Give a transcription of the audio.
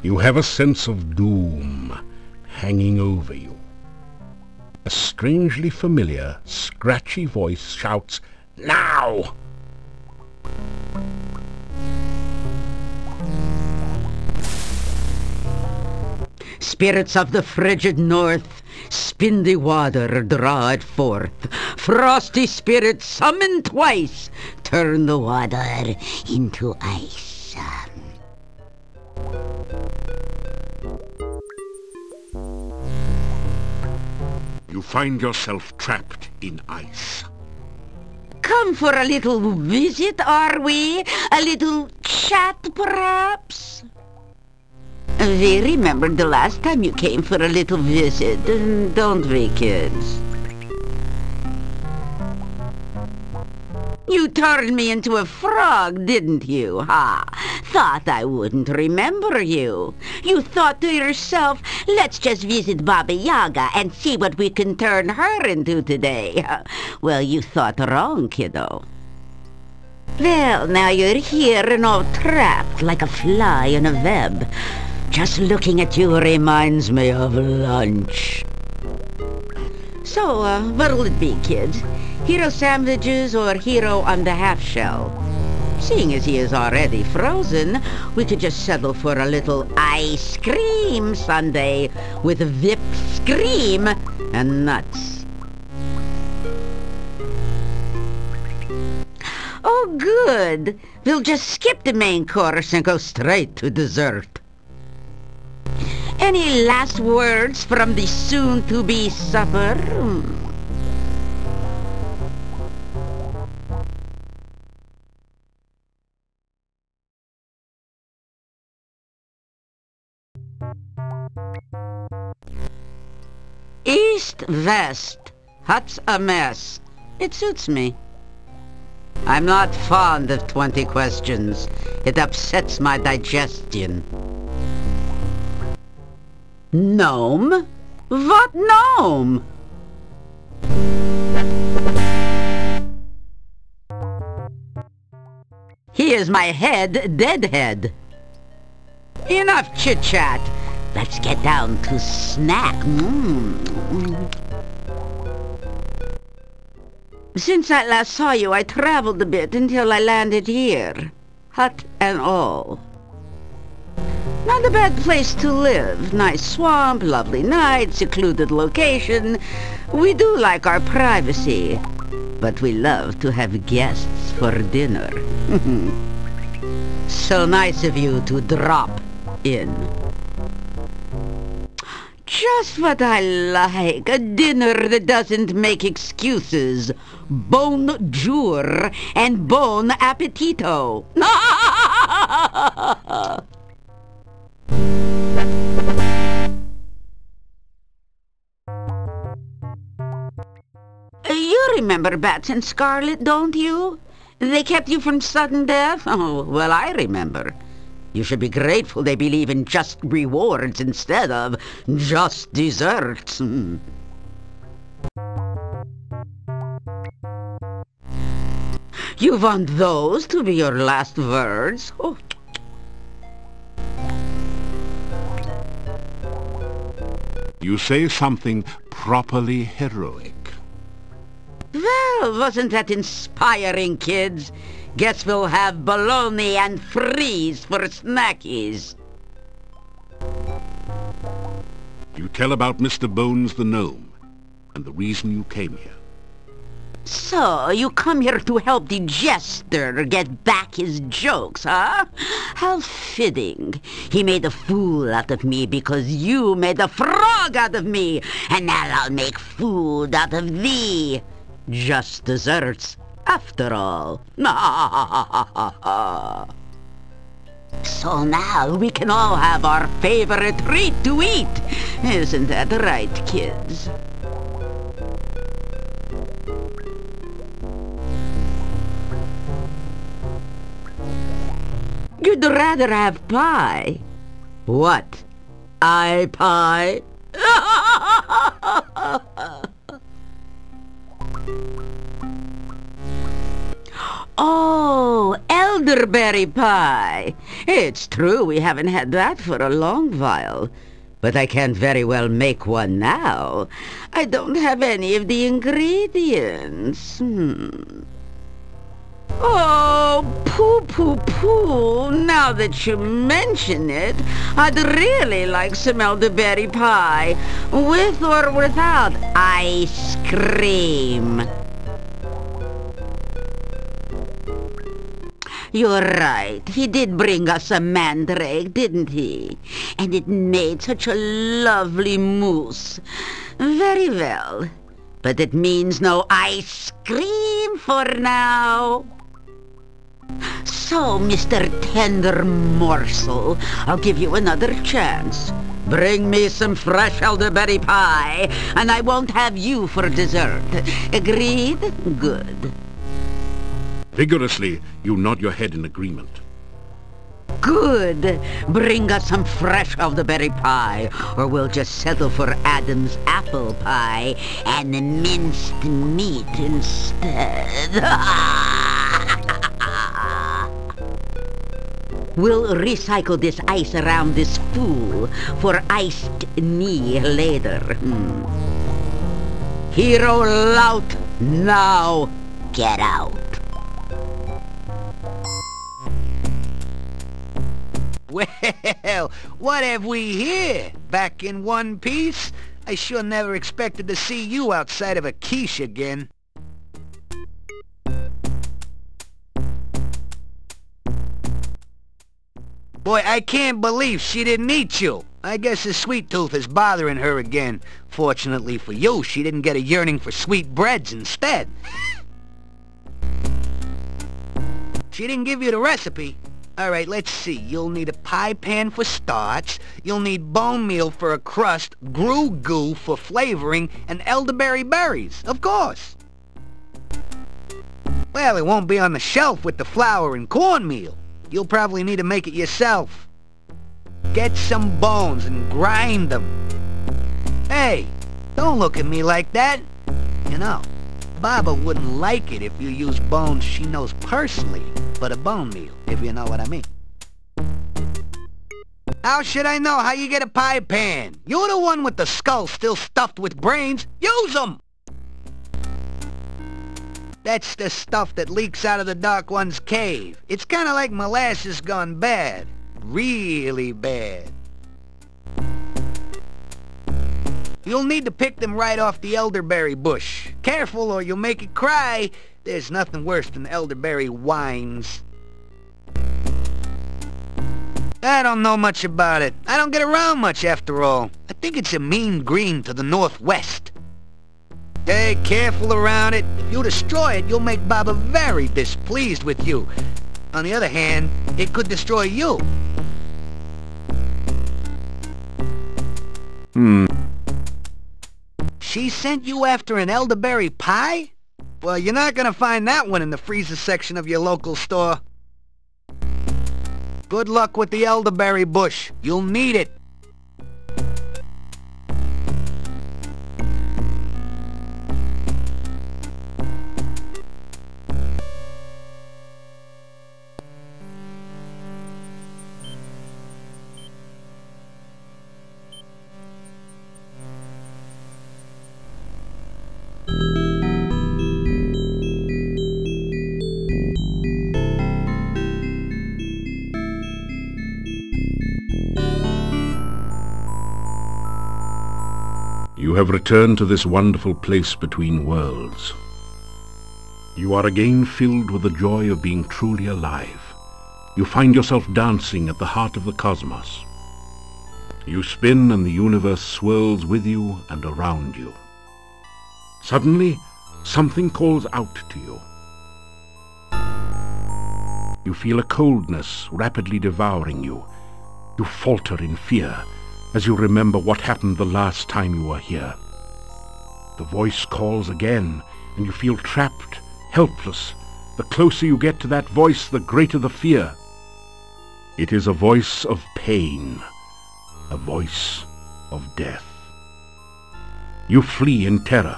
You have a sense of doom hanging over you. A strangely familiar, scratchy voice shouts, "Now!" Spirits of the frigid north, spin the water, draw it forth. Frosty spirits, summon twice, turn the water into ice. You find yourself trapped in ice. Come for a little visit, are we? A little chat, perhaps? We remembered the last time you came for a little visit, don't we, kids? You turned me into a frog, didn't you, ha? Thought I wouldn't remember you. You thought to yourself, let's just visit Baba Yaga and see what we can turn her into today. Well, you thought wrong, kiddo. Well, now you're here and all trapped like a fly in a web. Just looking at you reminds me of lunch. So, what'll it be, kids? Hero sandwiches or hero on the half shell? Seeing as he is already frozen, we could just settle for a little ice cream sundae with whipped cream and nuts. Oh, good. We'll just skip the main course and go straight to dessert. Any last words from the soon-to-be supper? East, west, hut's a mess. It suits me. I'm not fond of 20 questions. It upsets my digestion. Gnome? What gnome? He is my deadhead. Enough chit-chat. Let's get down to snack. Since I last saw you, I traveled a bit until I landed here. Hut and all. Not a bad place to live. Nice swamp, lovely night, secluded location. We do like our privacy, but we love to have guests for dinner. So nice of you to drop in. Just what I like. A dinner that doesn't make excuses. Bonjour and bon appetito. You remember Bats and Scarlet, don't you? They kept you from sudden death? Oh, well, I remember. You should be grateful they believe in just rewards instead of just desserts. You want those to be your last words? Oh. You say something properly heroic. Well, wasn't that inspiring, kids? Guess we'll have bologna and freeze for snackies. You tell about Mr. Bones the Gnome and the reason you came here. So, you come here to help the jester get back his jokes, huh? How fitting. He made a fool out of me because you made a frog out of me. And now I'll make food out of thee. Just desserts, after all. So now we can all have our favorite treat to eat. Isn't that right, kids? You'd rather have pie. What? Pie? Oh, elderberry pie. It's true we haven't had that for a long while. But I can't very well make one now. I don't have any of the ingredients. Oh, poo. Now that you mention it, I'd really like some elderberry pie, with or without ice cream. You're right. He did bring us a mandrake, didn't he? And it made such a lovely mousse. Very well. But it means no ice cream for now. So, Mr. Tender Morsel, I'll give you another chance. Bring me some fresh elderberry pie, and I won't have you for dessert. Agreed? Good. Vigorously, you nod your head in agreement. Good. Bring us some fresh elderberry pie, or we'll just settle for Adam's apple pie and minced meat instead. We'll recycle this ice around this fool for iced knee later. Hero Lout, now get out. Well, what have we here? Back in one piece? I sure never expected to see you outside of a quiche again. Boy, I can't believe she didn't eat you. I guess the sweet tooth is bothering her again. Fortunately for you, she didn't get a yearning for sweet breads instead. She didn't give you the recipe. All right, let's see. You'll need a pie pan for starch. You'll need bone meal for a crust, grue goo for flavoring, and elderberry berries, of course. Well, it won't be on the shelf with the flour and cornmeal. You'll probably need to make it yourself. Get some bones and grind them. Hey, don't look at me like that. You know, Baba wouldn't like it if you use bones she knows personally, but a bone meal, if you know what I mean. How should I know how you get a pie pan? You're the one with the skull still stuffed with brains. Use them! That's the stuff that leaks out of the Dark One's cave. It's kind of like molasses gone bad. Really bad. You'll need to pick them right off the elderberry bush. Careful or you'll make it cry. There's nothing worse than elderberry wines. I don't know much about it. I don't get around much after all. I think it's a mean green to the northwest. Hey, careful around it. If you destroy it, you'll make Baba very displeased with you. On the other hand, it could destroy you. She sent you after an elderberry pie? Well, you're not gonna find that one in the freezer section of your local store. Good luck with the elderberry bush. You'll need it. You have returned to this wonderful place between worlds. You are again filled with the joy of being truly alive. You find yourself dancing at the heart of the cosmos. You spin and the universe swirls with you and around you. Suddenly, something calls out to you. You feel a coldness rapidly devouring you. You falter in fear as you remember what happened the last time you were here. The voice calls again, and you feel trapped, helpless. The closer you get to that voice, the greater the fear. It is a voice of pain, a voice of death. You flee in terror.